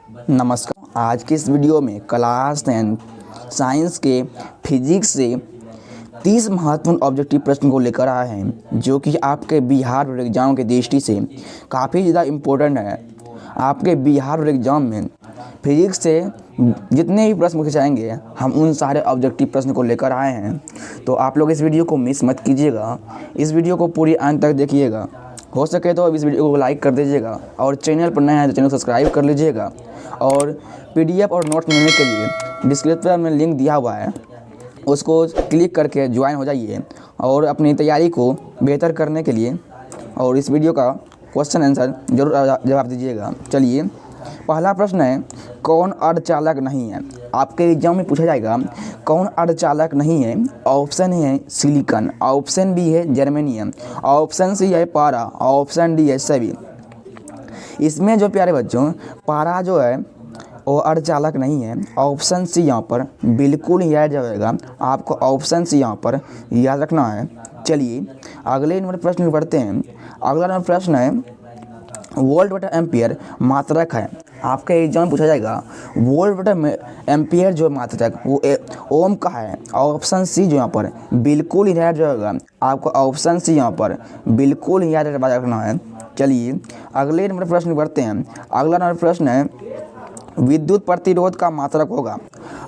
नमस्कार। आज की इस वीडियो में क्लास 10 साइंस के फिजिक्स से 30 महत्वपूर्ण ऑब्जेक्टिव प्रश्न को लेकर आए हैं, जो कि आपके बिहार बोर्ड एग्जाम के दृष्टि से काफ़ी ज़्यादा इम्पोर्टेंट है। आपके बिहार बोर्ड एग्जाम में फिजिक्स से जितने भी प्रश्न पूछे जाएंगे, हम उन सारे ऑब्जेक्टिव प्रश्न को लेकर आए हैं। तो आप लोग इस वीडियो को मिस मत कीजिएगा, इस वीडियो को पूरी अंत तक देखिएगा। हो सके तो अब इस वीडियो को लाइक कर दीजिएगा और चैनल पर नए हैं तो चैनल को सब्सक्राइब कर लीजिएगा। और पीडीएफ और नोट्स मिलने के लिए डिस्क्रिप्शन में लिंक दिया हुआ है, उसको क्लिक करके ज्वाइन हो जाइए और अपनी तैयारी को बेहतर करने के लिए और इस वीडियो का क्वेश्चन आंसर जरूर जवाब दीजिएगा। चलिए, पहला प्रश्न है, कौन अर्धचालक नहीं है? आपके एग्जाम में पूछा जाएगा कौन अर्धचालक नहीं है। ऑप्शन है सिलिकॉन, ऑप्शन बी है जर्मेनियम, ऑप्शन सी है पारा, ऑप्शन डी है सभी। इसमें जो प्यारे बच्चों, पारा जो है वो अर्धचालक नहीं है। ऑप्शन सी यहाँ पर बिल्कुल याद जाएगा, आपको ऑप्शन सी यहाँ पर याद रखना है। चलिए अगले नंबर प्रश्न में बढ़ते हैं। अगला नंबर प्रश्न है, वोल्ट बटा एम्पियर मात्रक है। आपके एग्जाम में पूछा जाएगा वोल्ट बटा एम्पियर जो मात्रक वो ओम का है। ऑप्शन सी जो यहाँ पर बिल्कुल याद जाएगा, आपको ऑप्शन सी यहाँ पर बिल्कुल याद रखना है। चलिए अगले नंबर प्रश्न में बढ़ते हैं। अगला नंबर प्रश्न है, विद्युत प्रतिरोध का मात्रक होगा।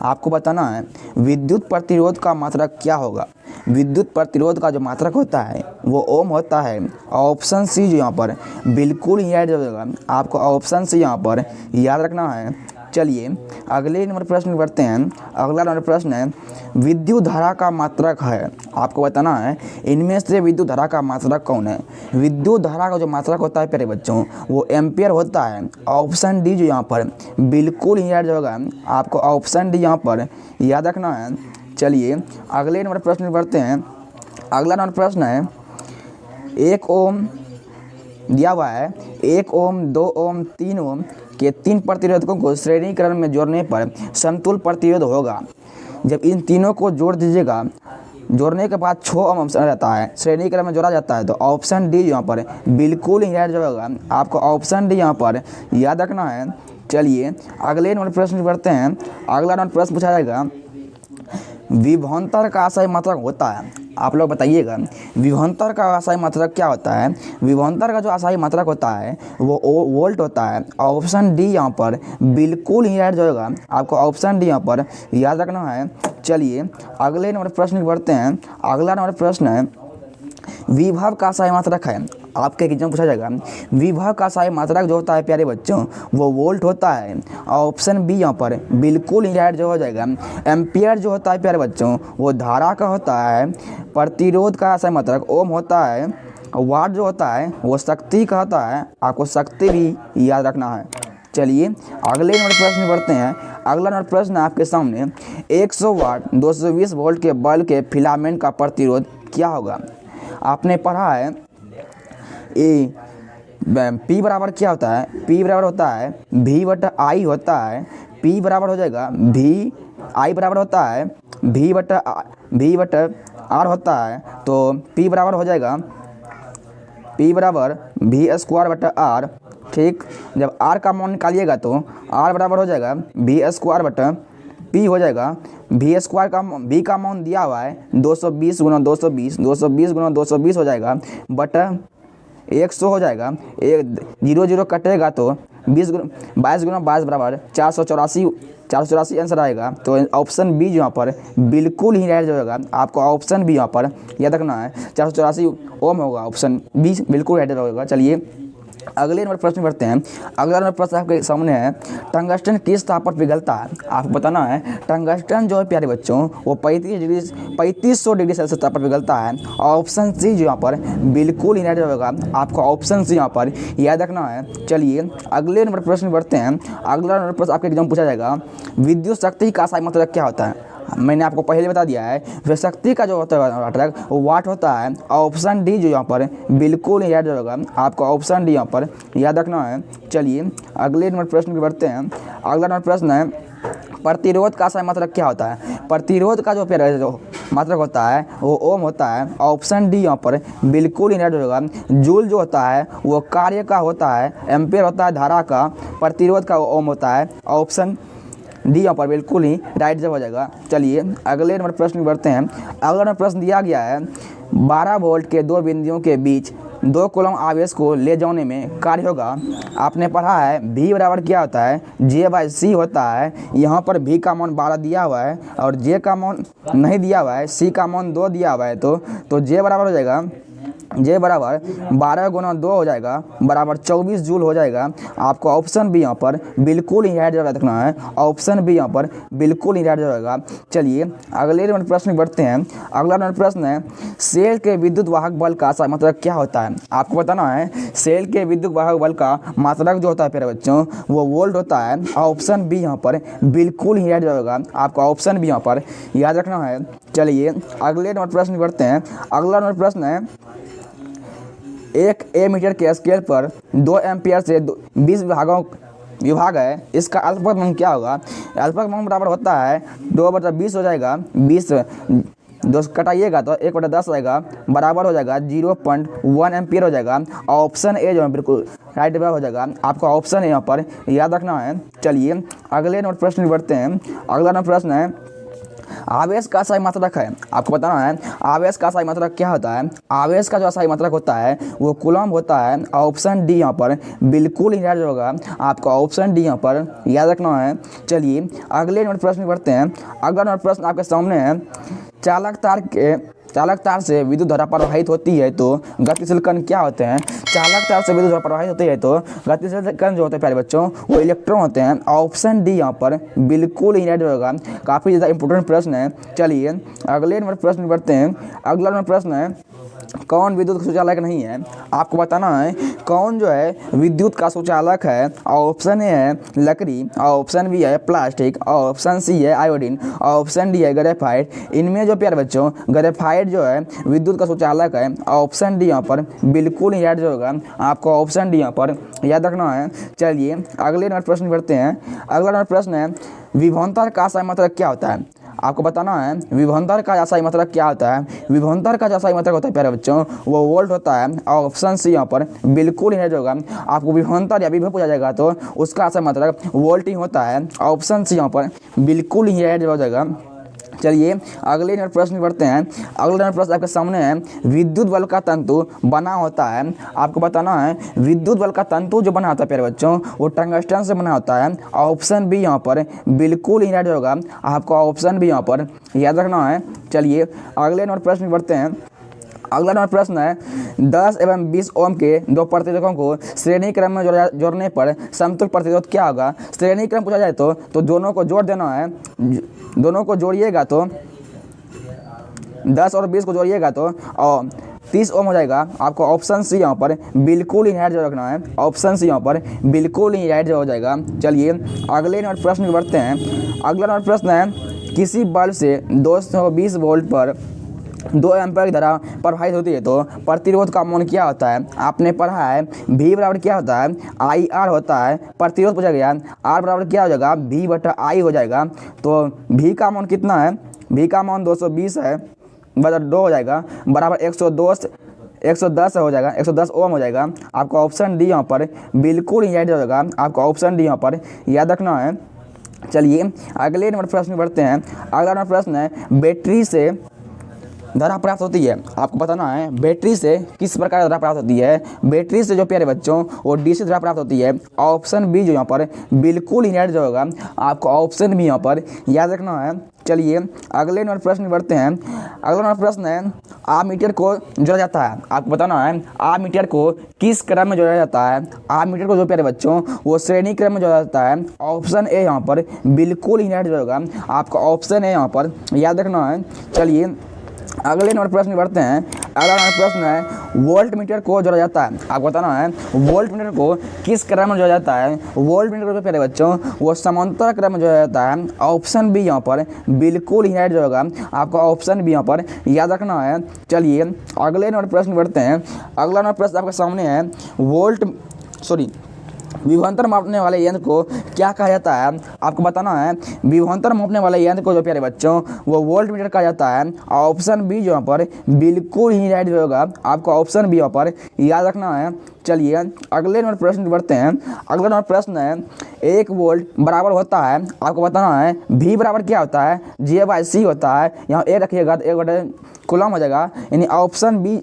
आपको बताना है विद्युत प्रतिरोध का मात्रक क्या होगा। विद्युत प्रतिरोध का जो मात्रक होता है वो ओम होता है। ऑप्शन सी जो यहाँ पर बिल्कुल याद रहेगा, आपको ऑप्शन सी यहाँ पर याद रखना है। चलिए अगले नंबर प्रश्न में बढ़ते हैं। अगला नंबर प्रश्न है, विद्युत धारा का मात्रक है। आपको बताना है इनमें से विद्युत धारा का मात्रक कौन है। विद्युत धारा का जो मात्रक होता है प्यारे बच्चों वो एम्पियर होता है। ऑप्शन डी जो यहाँ पर बिल्कुल याद होगा, आपको ऑप्शन डी यहाँ पर याद रखना है। चलिए अगले नंबर प्रश्न में बढ़ते हैं। अगला नंबर प्रश्न है, 1 ओम दिया हुआ है, 1 ओम 2 ओम 3 ओम के 3 प्रतिरोधकों को श्रेणी क्रम में जोड़ने पर समतुल्य प्रतिरोध होगा। जब इन तीनों को जोड़ दीजिएगा, जोड़ने के बाद 6 ओम रहता है, श्रेणी क्रम में जोड़ा जाता है, तो ऑप्शन डी यहाँ पर बिल्कुल याद होगा, आपको ऑप्शन डी यहाँ पर याद रखना है। चलिए अगले नंबर प्रश्न में बढ़ते हैं। अगला नंबर प्रश्न पूछा जाएगा, विभवांतर का असाई मात्रक होता है। आप लोग बताइएगा विभवांतर का असाई मात्रक क्या होता है। विभवांतर का जो असाई मात्रक होता है वो वोल्ट होता है। ऑप्शन डी यहाँ पर बिल्कुल याद होगा, आपको ऑप्शन डी यहाँ पर याद रखना है। चलिए अगले नंबर प्रश्न में बढ़ते हैं। अगला नंबर प्रश्न है, विभव का असाई मात्रक है। आपके एग्जाम पूछा जाएगा विभव का असाई मात्रक जो होता है प्यारे बच्चों वो वोल्ट होता है। ऑप्शन बी यहाँ पर बिल्कुल याद जो हो जाएगा। एम्पियर जो होता है प्यारे बच्चों वो धारा का होता है। प्रतिरोध का असाई मात्रक ओम होता है। वाट जो होता है वो शक्ति का होता है, आपको शक्ति भी याद रखना है। चलिए अगले नंबर प्रश्न में बढ़ते हैं। अगला नंबर प्रश्न आपके सामने, 100 वाट 220 वोल्ट के बल्ब के फिलामेंट का प्रतिरोध क्या होगा। आपने पढ़ा है पी बराबर क्या होता है। पी बराबर होता है V बटा आई होता है। पी बराबर हो जाएगा V, आई बराबर होता है V बटा आर होता है, तो P बराबर हो जाएगा P बराबर V स्क्वायर बटा आर। ठीक, जब R का मान निकालिएगा तो R बराबर हो जाएगा V स्क्वायर बटा P हो जाएगा। V स्क्वायर का V का मान दिया हुआ है 220 गुना 220, 220 गुना 220 हो जाएगा बटा 100 हो जाएगा। 0 0 कटेगा तो 22 गुना 22 बराबर 484 आंसर आएगा। तो ऑप्शन बी यहाँ पर बिल्कुल ही राइट होगा, आपको ऑप्शन बी यहाँ पर याद रखना है। 484 ओम होगा, ऑप्शन बी बिल्कुल राइट होगा। चलिए अगले नंबर प्रश्न बढ़ते हैं। अगला नंबर प्रश्न आपके सामने है, टंगस्टन किस ताप पर पिघलता है। आपको बताना है टंगस्टन जो है प्यारे बच्चों वो 3500 डिग्री सेल्सियस ताप पर पिघलता है। ऑप्शन सी जो यहाँ पर बिल्कुल याद होगा, आपको ऑप्शन सी यहाँ पर याद रखना है। चलिए अगले नंबर प्रश्न बढ़ते हैं। अगला नंबर प्रश्न आपके एग्जाम पूछा जाएगा, विद्युत शक्ति का असाई मात्रक क्या होता है। मैंने आपको पहले बता दिया है वह शक्ति का जो होता है मात्रक वो वाट होता है। ऑप्शन डी जो यहाँ पर बिल्कुल याद होगा, आपको ऑप्शन डी यहाँ पर याद रखना है। चलिए अगले नंबर प्रश्न पे बढ़ते हैं। अगला नंबर प्रश्न है, प्रतिरोध का असाई मात्रक क्या होता है। प्रतिरोध का जो मात्रक होता है वो ओम होता है। ऑप्शन डी यहाँ पर बिल्कुल इनराइट होगा। जूल जो होता है वो कार्य का होता है, एम्पेयर होता है धारा का, प्रतिरोध का ओम होता है। ऑप्शन डी यहाँ पर बिल्कुल ही राइट जवाब हो जाएगा। चलिए अगले नंबर प्रश्न बढ़ते हैं। अगला नंबर प्रश्न दिया गया है 12 वोल्ट के दो बिंदुओं के बीच 2 कूलम आवेश को ले जाने में कार्य होगा। आपने पढ़ा है V बराबर क्या होता है, J/C होता है। यहाँ पर V का मान 12 दिया हुआ है और J का मान नहीं दिया हुआ है, C का मान 2 दिया हुआ है। तो J बराबर हो जाएगा, J बराबर 12 गुना 2 हो जाएगा बराबर 24 जूल हो जाएगा। आपको ऑप्शन बी यहाँ पर बिल्कुल ही राइट जवाब रखना है। ऑप्शन बी यहाँ पर बिल्कुल ही राइट जाएगा। चलिए अगले नंबर प्रश्न बढ़ते हैं। अगला नंबर प्रश्न है सेल के विद्युत वाहक बल का मात्रक क्या होता है। आपको बताना है सेल के विद्युत वाहक बल का मात्रक जो होता है प्यारे बच्चों वो वोल्ट होता है। ऑप्शन बी यहाँ पर बिल्कुल ही राइट जाएगा। आपको ऑप्शन बी यहाँ पर याद रखना है। चलिए अगले नंबर प्रश्न बढ़ते हैं। अगला नंबर प्रश्न है एक ए मीटर के स्केल पर 2 एम्पियर से 20 विभाग है, इसका अल्पक मान क्या होगा। अल्पक मान बराबर होता है 2/20 हो जाएगा, 20 2 कटाइएगा तो 1/10 आएगा बराबर हो जाएगा 0.1 एम्पियर हो जाएगा। ऑप्शन ए जो है बिल्कुल राइट जवाब हो जाएगा। आपको ऑप्शन ए यहाँ पर याद रखना है। चलिए अगले नंबर प्रश्न बढ़ते हैं। अगला नंबर प्रश्न है आवेश का अस्थायी मात्रक है। आपको बताना है आवेश का अस्थायी मात्रक क्या होता है। आवेश का जो अस्थायी मात्रक होता है वो कूलम होता है। ऑप्शन डी यहाँ पर बिल्कुल ही राइट होगा। आपको ऑप्शन डी यहाँ पर याद रखना है। चलिए अगले नंबर प्रश्न बढ़ते हैं। अगला नंबर प्रश्न आपके सामने है चालक तार से विद्युत धारा प्रवाहित होती है तो गतिशील कण क्या होते हैं। चालक तार से विद्युत धारा प्रवाहित होती है तो गतिशील कण जो होते हैं प्यारे बच्चों वो इलेक्ट्रॉन होते हैं। ऑप्शन डी यहाँ पर बिल्कुल ही राइट होगा। काफ़ी ज़्यादा इंपॉर्टेंट प्रश्न है। चलिए अगले नंबर प्रश्न बढ़ते हैं। अगला नंबर प्रश्न है कौन विद्युत शौचालय नहीं है। आपको बताना है कौन जो है विद्युत का शौचालक है। ऑप्शन ए है लकड़ी, ऑप्शन बी है प्लास्टिक, ऑप्शन सी है आयोडीन, ऑप्शन डी है ग्रेफाइट। इनमें जो प्यारे बच्चों ग्रेफाइट जो है विद्युत का शौचालक है। ऑप्शन डी यहाँ पर बिल्कुल ही राइट होगा। आपको ऑप्शन डी यहाँ पर याद रखना है। चलिए अगले नंबर प्रश्न बढ़ते हैं। अगला नंबर प्रश्न है विभवांतर का अस्थायी मात्रक क्या होता है। आपको बताना है विभवांतर का अस्थायी मात्रक क्या होता है। विभवांतर का जो अस्थायी मात्रक होता है प्यारे बच्चों वो वोल्ट होता है। ऑप्शन सी यहाँ पर बिल्कुल ही राइट होगा। आपको विभवांतर या विभव पूछा जाएगा तो उसका अस्थायी मात्रक वोल्ट ही होता है। ऑप्शन सी यहाँ पर बिल्कुल ही राइट हो जाएगा। चलिए अगले नंबर प्रश्न बढ़ते हैं। अगला नंबर प्रश्न आपके सामने है विद्युत बल का तंतु बना होता है। आपको बताना है विद्युत बल का तंतु जो बना होता है प्यारे बच्चों वो टंगस्टन से बना होता है। ऑप्शन बी यहाँ पर बिल्कुल ही राइट होगा। आपको ऑप्शन बी यहाँ पर याद रखना है। चलिए अगले नंबर प्रश्न बढ़ते हैं। अगला नंबर प्रश्न है 10 एवं 20 ओम के दो प्रतिरोधकों को श्रेणी क्रम में जोड़ने पर समतुल्य प्रतिरोध क्या होगा। श्रेणी क्रम पूछा जाए तो दोनों को जोड़ देना है। दोनों को जोड़िएगा तो 10 और 20 को जोड़िएगा तो 30 ओम हो जाएगा। आपको ऑप्शन सी यहाँ पर बिल्कुल ही राइट जवाब रखना है। ऑप्शन सी यहाँ पर बिल्कुल ही राइट जवाब हो जाएगा। चलिए अगले नंबर प्रश्न बढ़ते हैं। अगला नंबर प्रश्न है किसी बल्ब से 220 वोल्ट पर 2 एम्पीयर की धारा प्रवाहित होती है तो प्रतिरोध का मान क्या होता है। आपने पढ़ा है V बराबर क्या होता है IR होता है। प्रतिरोध पूछा गया R बराबर क्या हो जाएगा V/I हो जाएगा। तो V का मान कितना है, V का मान 220 है बटा 2 हो जाएगा बराबर 110 हो जाएगा, 110 ओम हो जाएगा। आपको ऑप्शन डी यहाँ पर बिल्कुल ही राइट हो जाएगा। आपको ऑप्शन डी यहाँ पर याद रखना है। चलिए अगले नंबर प्रश्न बढ़ते हैं। अगला नंबर प्रश्न है बैटरी से धारा प्राप्त होती है। आपको बताना है बैटरी से किस प्रकार धारा प्राप्त होती है। बैटरी से जो प्यारे बच्चों वो डीसी धारा प्राप्त होती है। ऑप्शन बी जो यहाँ पर बिल्कुल ही राइट होगा। आपको ऑप्शन बी यहाँ पर याद रखना है। चलिए अगले नंबर प्रश्न बढ़ते हैं। अगला नंबर प्रश्न है आमीटर को जोड़ा जाता है। आपको बताना है आमीटर को किस क्रम में जोड़ा जाता है। आमीटर को जो प्यारे बच्चों वो श्रेणी क्रम में जोड़ा जाता है। ऑप्शन ए यहाँ पर बिल्कुल ही राइट होगा। आपको ऑप्शन ए यहाँ पर याद रखना है। चलिए अगले नंबर प्रश्न बढ़ते हैं। अगला नंबर प्रश्न है वोल्ट मीटर को जोड़ा जाता है। आपको बताना है वोल्ट मीटर को किस क्रम में जोड़ा जाता है। वोल्ट मीटर को प्यारे बच्चों वो समांतर क्रम में जोड़ा जाता है। ऑप्शन बी यहाँ पर बिल्कुल ही राइट होगा। आपको ऑप्शन बी यहाँ पर याद रखना है। चलिए अगले नंबर प्रश्न बढ़ते हैं। अगला नंबर प्रश्न आपके सामने है विभवांतर मापने वाले यंत्र को क्या कहा जाता है, आपको बताना है। विभवांतर मापने वाले यंत्र को जो प्यारे बच्चों वो वोल्टमीटर कहा जाता है। ऑप्शन बी जो यहाँ पर बिल्कुल ही राइट होगा, आपको ऑप्शन बी यहाँ पर याद रखना है। चलिए अगले नंबर प्रश्न बढ़ते हैं। अगला नंबर प्रश्न है 1 वोल्ट बराबर होता है, आपको बताना है V बराबर क्या होता है, G/C होता है। यहाँ ए रखिएगा तो 1 कूलम हो जाएगा, यानी ऑप्शन बी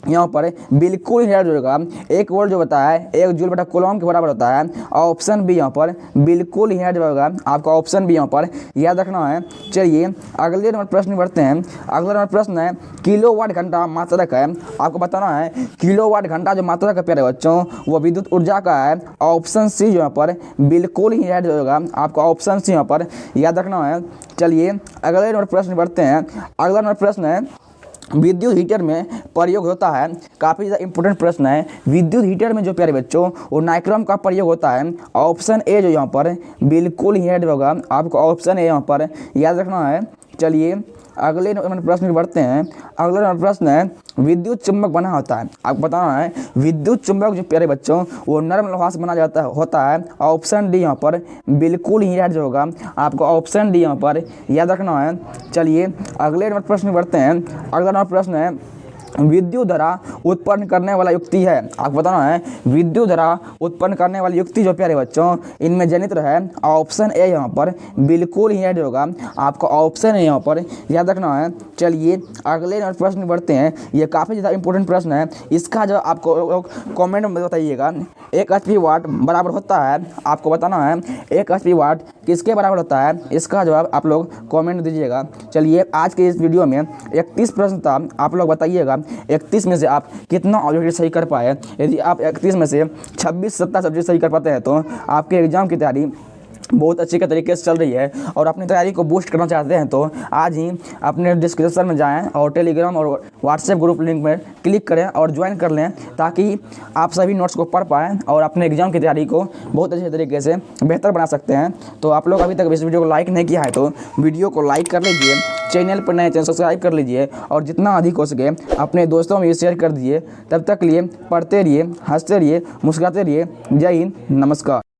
यहाँ पर बिल्कुल ही होगा। 1 वोल्ट जो बताया है 1 जूल बटा कूलम के बराबर होता है। ऑप्शन बी यहाँ पर बिल्कुल ही होगा, आपको ऑप्शन बी यहाँ पर याद रखना है। चलिए अगले नंबर प्रश्न बढ़ते हैं। अगला नंबर प्रश्न है किलोवाट घंटा मात्रक है, आपको बताना है किलोवाट घंटा जो मात्रक है प्यारे बच्चों वो विद्युत ऊर्जा का है। ऑप्शन सी यहाँ पर बिल्कुल ही होगा, आपको ऑप्शन सी यहाँ पर याद रखना है। चलिए अगले नंबर प्रश्न बढ़ते हैं। अगला नंबर प्रश्न है विद्युत हीटर में प्रयोग होता है, काफ़ी ज़्यादा इंपॉर्टेंट प्रश्न है। विद्युत हीटर में जो प्यारे बच्चों वो नाइट्रम का प्रयोग होता है। ऑप्शन ए जो यहाँ पर बिल्कुल ही होगा, आपको ऑप्शन ए यहाँ पर याद रखना है। चलिए अगले नंबर प्रश्न में बढ़ते हैं। अगला नंबर प्रश्न है विद्युत चुंबक बना होता है, आपको बताना है विद्युत चुंबक जो प्यारे बच्चों वो नरम लोहा से बना जाता होता है। ऑप्शन डी यहाँ पर बिल्कुल ही राइट होगा, आपको ऑप्शन डी यहाँ पर याद रखना है। चलिए अगले नंबर प्रश्न में बढ़ते हैं। अगला नंबर प्रश्न है विद्युत धारा उत्पन्न करने वाला युक्ति है, आपको बताना है विद्युत धारा उत्पन्न करने वाली युक्ति जो प्यारे बच्चों इनमें जनित्र है। ऑप्शन ए यहाँ पर बिल्कुल ही राइट होगा, आपको ऑप्शन ए यहाँ पर याद रखना है। चलिए अगले नंबर प्रश्न बढ़ते हैं। ये काफ़ी ज़्यादा इंपॉर्टेंट प्रश्न है, इसका जो आपको कमेंट में बताइएगा। 1 HP वाट बराबर होता है, आपको बताना है 1 HP वाट किसके बराबर होता है, इसका जवाब आप लोग कमेंट दीजिएगा। चलिए आज के इस वीडियो में 31 प्रश्न था, आप लोग बताइएगा 31 में से आप कितना ऑब्जेक्टिव सही कर पाए। यदि आप 31 में से 26-27 सब्जेक्ट सही कर पाते हैं तो आपके एग्ज़ाम की तैयारी बहुत अच्छे के तरीके से चल रही है। और अपनी तैयारी को बूस्ट करना चाहते हैं तो आज ही अपने डिस्क्रिप्शन में जाएं और टेलीग्राम और व्हाट्सएप ग्रुप लिंक में क्लिक करें और ज्वाइन कर लें, ताकि आप सभी नोट्स को पढ़ पाएँ और अपने एग्जाम की तैयारी को बहुत अच्छे तरीके से बेहतर बना सकते हैं। तो आप लोग अभी तक इस वीडियो को लाइक नहीं किया है तो वीडियो को लाइक कर लीजिए, चैनल पर नए चैनल सब्सक्राइब कर लीजिए और जितना अधिक हो सके अपने दोस्तों में शेयर कर दीजिए। तब तक लिए पढ़ते रहिए, हंसते रहिए, मुस्कुराते रहिए। जय हिंद, नमस्कार।